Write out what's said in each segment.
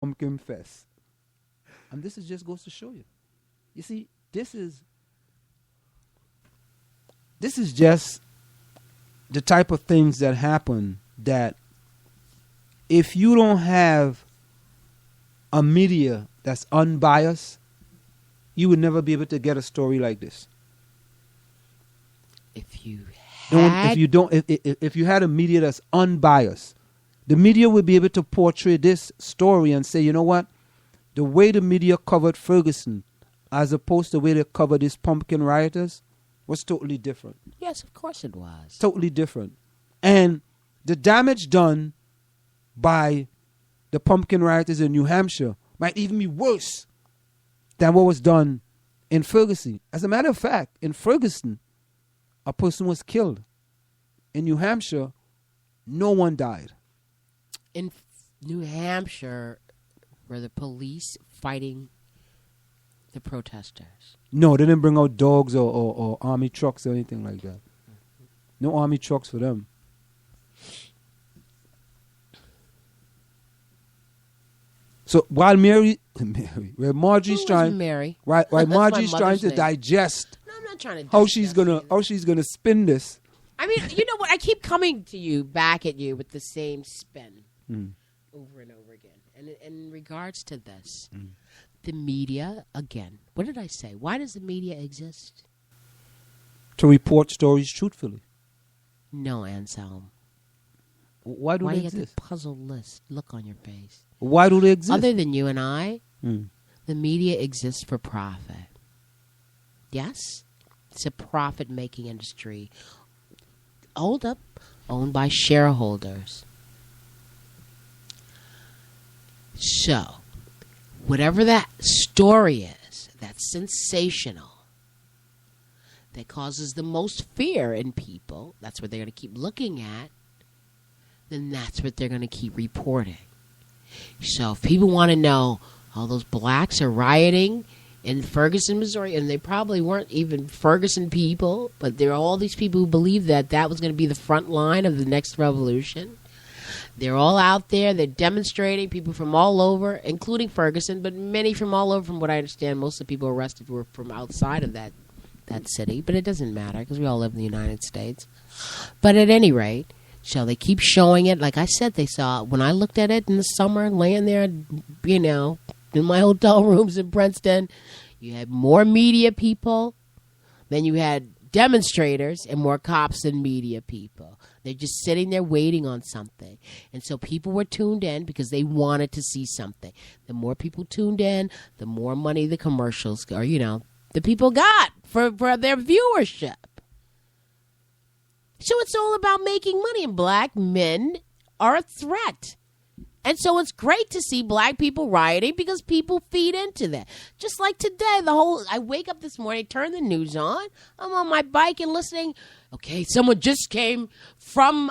pumpkin fest. And this is just goes to show you. You see, this is just the type of things that happen that if you don't have a media that's unbiased, you would never be able to get a story like this. If you had a media that's unbiased, the media would be able to portray this story and say, you know what? The way the media covered Ferguson as opposed to the way they covered these pumpkin rioters was totally different. Yes, of course it was. Totally different. And the damage done by the pumpkin rioters in New Hampshire might even be worse than what was done in Ferguson. As a matter of fact, in Ferguson, a person was killed. In New Hampshire, no one died. In New Hampshire, were the police fighting the protesters? No, they didn't bring out dogs or army trucks or anything like that. No army trucks for them. So while Marjorie's trying to digest no, I'm not trying to how she's gonna spin this. I mean, you know what? I keep coming to you, back at you with the same spin over and over again. And in regards to this, the media, again, what did I say? Why does the media exist? To report stories truthfully. No, Anselm. Why do they you exist? get the puzzled look on your face? Why do they exist? Other than you and I, the media exists for profit. Yes? It's a profit-making industry. Hold up. Owned by shareholders. So, whatever that story is, that's sensational, that causes the most fear in people, that's what they're going to keep looking at, then that's what they're going to keep reporting. So if people want to know, all those blacks are rioting in Ferguson, Missouri, and they probably weren't even Ferguson people, but there are all these people who believe that that was going to be the front line of the next revolution. They're all out there. They're demonstrating, people from all over, including Ferguson, but many from all over. From what I understand, most of the people arrested were from outside of that city. But it doesn't matter because we all live in the United States. But at any rate, so they keep showing it. Like I said, they saw, when I looked at it in the summer, laying there, you know, in my hotel rooms in Princeton, you had more media people than you had demonstrators and more cops than media people. They're just sitting there waiting on something. And so people were tuned in because they wanted to see something. The more people tuned in, the more money the commercials, or, you know, the people got for their viewership. So it's all about making money, and black men are a threat. And so it's great to see black people rioting because people feed into that. Just like today, I wake up this morning, turn the news on, I'm on my bike and listening. Okay, someone just came from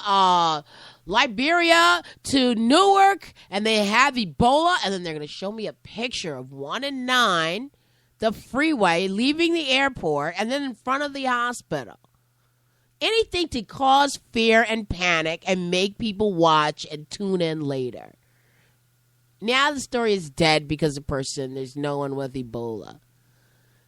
Liberia to Newark, and they have Ebola, and then they're going to show me a picture of 1 and 9, the freeway, leaving the airport, and then in front of the hospital. Anything to cause fear and panic and make people watch and tune in later. Now the story is dead because there's no one with Ebola.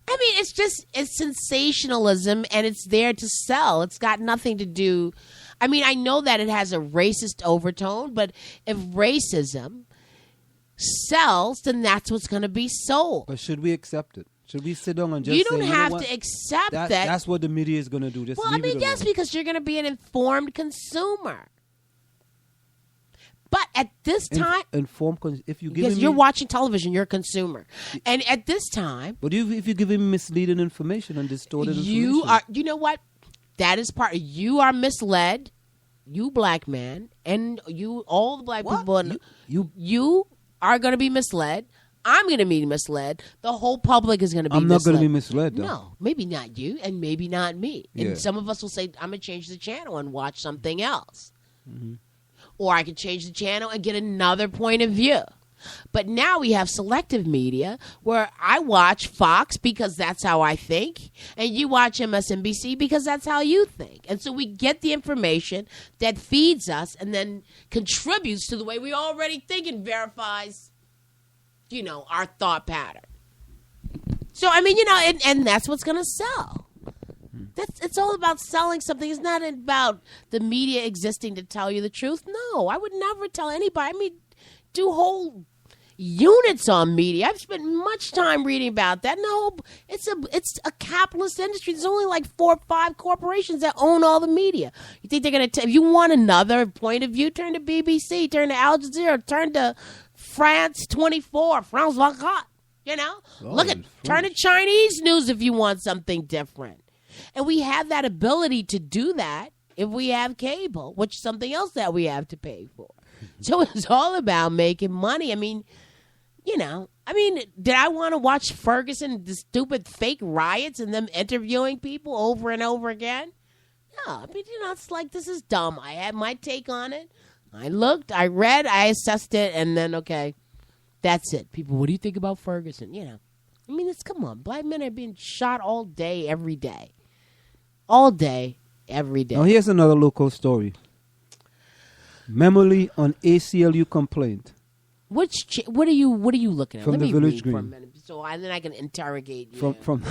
I mean, it's sensationalism, and it's there to sell. It's got nothing to do. I mean, I know that it has a racist overtone, but if racism sells, then that's what's going to be sold. But should we accept it? Should we sit down and just you don't have to accept that. That's what the media is going to do. Just well, I mean, yes, because you're going to be an informed consumer. But at this time, if you give because you're watching television, you're a consumer, and at this time, but if you give him misleading information and distorted information, you know what? That is part. You are misled, you black man, and you all the black people. You are going to be misled. I'm going to be misled. The whole public is going to be misled. I'm not going to be misled, though. No, maybe not you, and maybe not me. Yeah. And some of us will say, I'm going to change the channel and watch something else. Mm-hmm. Or I could change the channel and get another point of view. But now we have selective media where I watch Fox because that's how I think, and you watch MSNBC because that's how you think. And so we get the information that feeds us and then contributes to the way we already think and verifies our thought pattern. So, I mean, and that's what's going to sell. It's all about selling something. It's not about the media existing to tell you the truth. No, I would never tell anybody. I mean, do whole units on media. I've spent much time reading about that. No, it's a capitalist industry. There's only like 4 or 5 corporations that own all the media. You think they're going to if you want another point of view, turn to BBC, turn to Al Jazeera, turn to France 24, France 24. Turn to Chinese news if you want something different. And we have that ability to do that if we have cable, which is something else that we have to pay for. So it's all about making money. I mean, did I want to watch Ferguson, the stupid fake riots and them interviewing people over and over again? No, I mean, it's like, this is dumb. I had my take on it. I looked, I read, I assessed it, and then, okay, that's it. People, what do you think about Ferguson? I mean, come on. Black men are being shot all day, every day. All day, every day. Now, here's another local story. Memory on ACLU complaint. What are you looking at? From Let the me Village read Green. for a minute, then I can interrogate you. From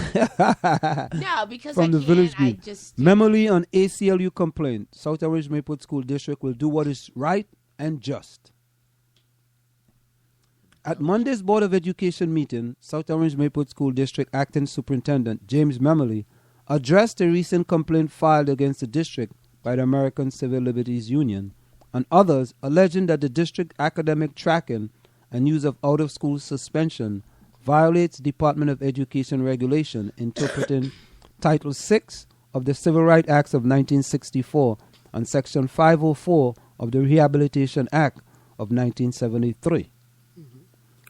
No, because from the Village Green. I just Memory on ACLU complaint. South Orange Maplewood School District will do what is right and just. At Monday's Board of Education meeting, South Orange Maplewood School District Acting Superintendent James Memoli addressed a recent complaint filed against the district by the American Civil Liberties Union and others alleging that the district academic tracking and use of out-of-school suspension violates Department of Education regulation interpreting Title VI of the Civil Rights Acts of 1964 and Section 504 of the Rehabilitation Act of 1973.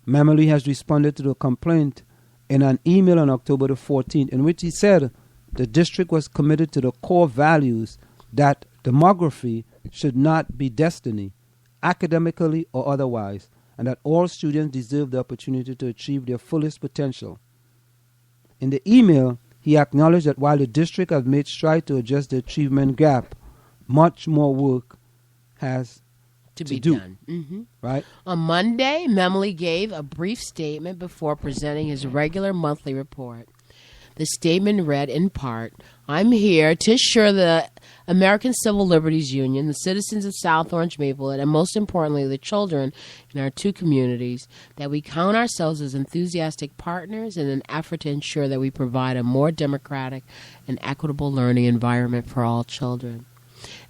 Memoli has responded to the complaint in an email on October the 14th in which he said the district was committed to the core values that demography should not be destiny, academically or otherwise, and that all students deserve the opportunity to achieve their fullest potential. In the email, he acknowledged that while the district has made strides to address the achievement gap, much more work has to be done. Mm-hmm. Right? On Monday, Memoli gave a brief statement before presenting his regular monthly report. The statement read in part, I'm here to assure the American Civil Liberties Union, the citizens of South Orange Maplewood, and most importantly, the children in our 2 communities, that we count ourselves as enthusiastic partners in an effort to ensure that we provide a more democratic and equitable learning environment for all children.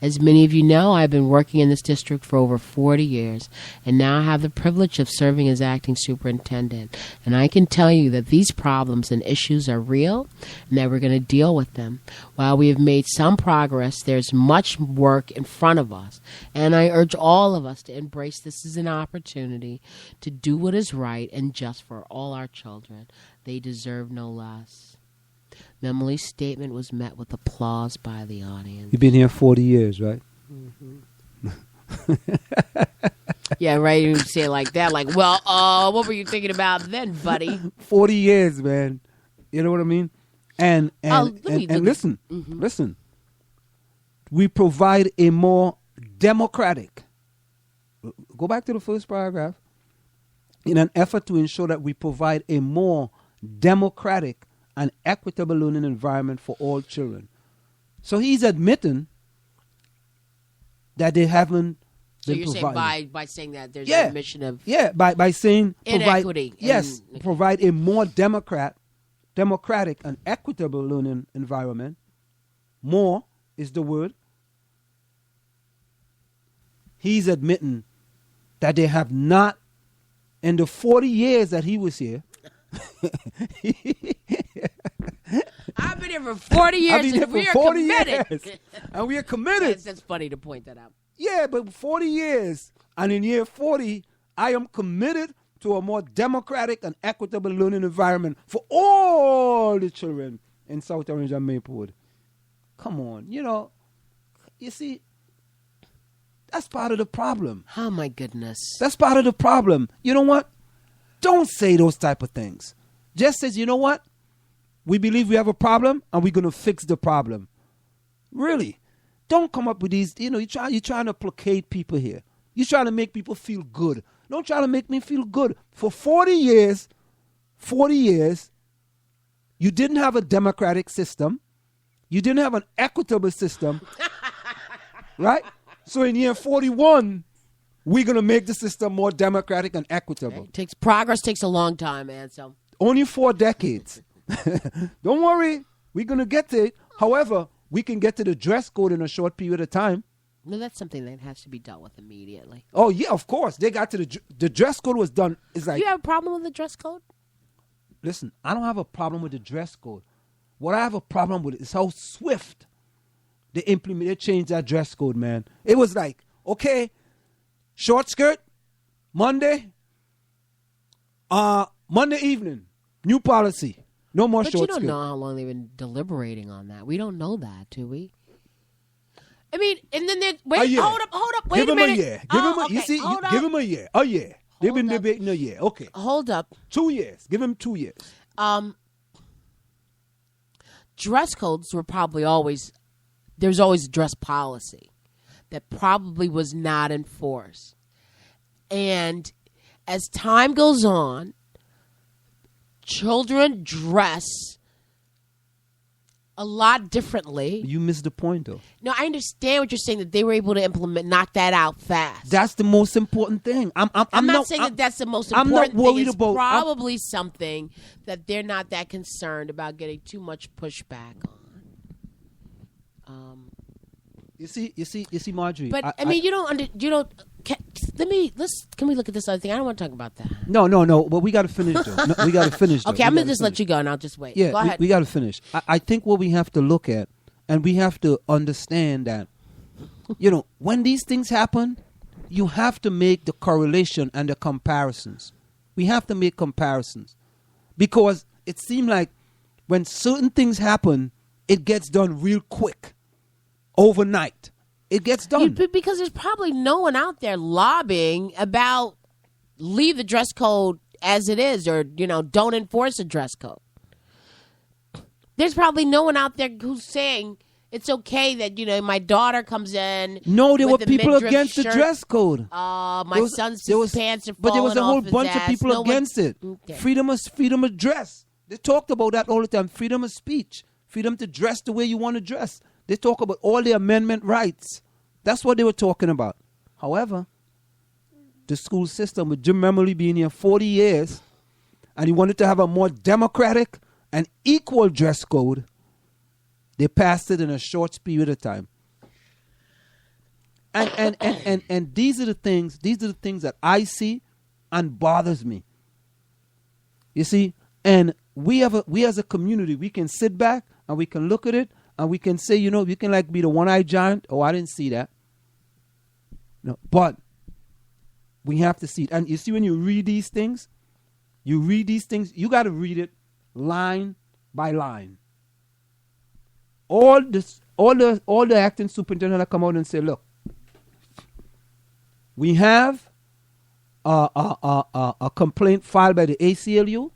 As many of you know, I've been working in this district for over 40 years, and now I have the privilege of serving as acting superintendent. And I can tell you that these problems and issues are real, and that we're going to deal with them. While we have made some progress, there's much work in front of us, and I urge all of us to embrace this as an opportunity to do what is right and just for all our children. They deserve no less. Memoli's statement was met with applause by the audience. You've been here 40 years, right? Mm-hmm. Yeah, right. You say it like that. Like, well, what were you thinking about then, buddy? 40 years, man. You know what I mean? And listen, mm-hmm. listen. We provide a more democratic. Go back to the first paragraph. In an effort to ensure that we provide a more democratic and equitable learning environment for all children. So he's admitting that they haven't so been you're provided. saying by saying that there's an admission of by saying inequity. Provide a more democratic and equitable learning environment. More is the word. He's admitting that they have not, in the 40 years that he was here, I've been here for 40 years and we are committed. And we are committed. That's funny to point that out. Yeah, but 40 years. And in year 40, I am committed to a more democratic and equitable learning environment for all the children in South Orange and Maplewood. Come on. You see, that's part of the problem. Oh, my goodness. That's part of the problem. You know what? Don't say those type of things. Just says, you know what? We believe we have a problem and we're going to fix the problem. Really. Don't come up with these, you're trying to placate people here. You're trying to make people feel good. Don't try to make me feel good. For 40 years, you didn't have a democratic system. You didn't have an equitable system. Right? So in year 41, we're going to make the system more democratic and equitable. Progress takes a long time, man. So only 4 decades. Don't worry. We're going to get to it. However, we can get to the dress code in a short period of time. No, that's something that has to be dealt with immediately. Oh, yeah, of course. They got to the dress code was done. It's like, you have a problem with the dress code? Listen, I don't have a problem with the dress code. What I have a problem with is how swift they changed that dress code, man. It was like, okay, short skirt, Monday evening, new policy. No more short skirt. But you don't know how long they've been deliberating on that. We don't know that, do we? I mean, and then hold up, wait a minute. Give him a year. Give him a year. A year. They've been debating a year. Okay. Hold up. 2 years. Give him 2 years. Dress codes were probably there's always a dress policy that probably was not enforced. And as time goes on, children dress a lot differently. You missed the point, though. No, I understand what you're saying, that they were able to knock that out fast. That's the most important thing. I'm not saying that's the most important thing. Worried it's about probably something that they're not that concerned about getting too much pushback on. You see, Marjorie. But can we look at this other thing? I don't want to talk about that. No. But we got to finish, though. We got to finish. Okay, I'm gonna just let you go, and I'll just wait. Yeah, go ahead. We got to finish. I think what we have to look at, and we have to understand that, when these things happen, you have to make the correlation and the comparisons. We have to make comparisons, because it seems like when certain things happen, it gets done real quick. Overnight, it gets done. Because there's probably no one out there lobbying about leave the dress code as it is, or don't enforce a dress code. There's probably no one out there who's saying it's okay that my daughter comes in. No, there were people against the dress code. My son's pants are falling off. But there was a whole his bunch ass. of people against it. Okay. Freedom of dress. They talked about that all the time. Freedom of speech. Freedom to dress the way you want to dress. They talk about all the amendment rights. That's what they were talking about. However, the school system, with Jim Memoli being here 40 years, and he wanted to have a more democratic and equal dress code, they passed it in a short period of time. And these are the things that I see and bothers me. You see, and we as a community, we can sit back and we can look at it. And we can say, you can be the one-eyed giant. Oh, I didn't see that. No, but we have to see it. And you see, when you read these things, you got to read it line by line. All the acting superintendent come out and say, look, we have a complaint filed by the ACLU.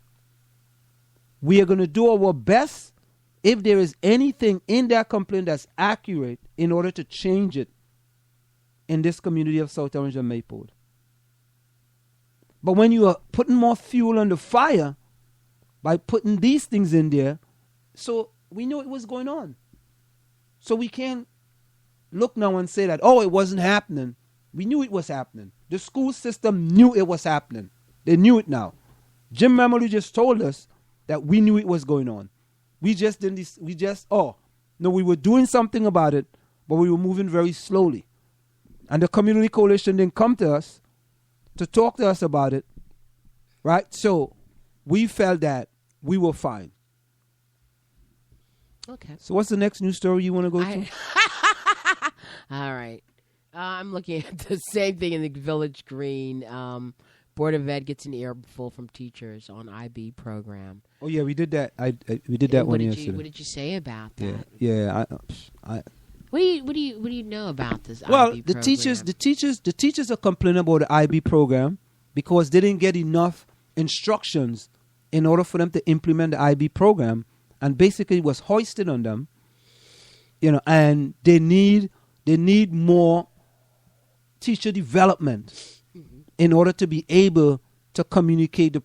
We are going to do our best. If there is anything in that complaint that's accurate, in order to change it in this community of South Orange and Maypole. But when you are putting more fuel on the fire by putting these things in there, so we knew it was going on. So we can't look now and say that, it wasn't happening. We knew it was happening. The school system knew it was happening. They knew it now. Jim Memoli just told us that we knew it was going on. We were doing something about it, but we were moving very slowly. And the community coalition didn't come to us to talk to us about it, right? So we felt that we were fine. Okay. So what's the next news story you want to go to? All right. I'm looking at the same thing in the Village Green. Board of Ed gets an earful from teachers on IB program. Oh yeah, we did that. We did that one yesterday. What did you say about that? Yeah. What do you know about this? Well, IB the program? teachers are complaining about the IB program because they didn't get enough instructions in order for them to implement the IB program, and basically it was hoisted on them. And they need more teacher development. in order to be able to communicate the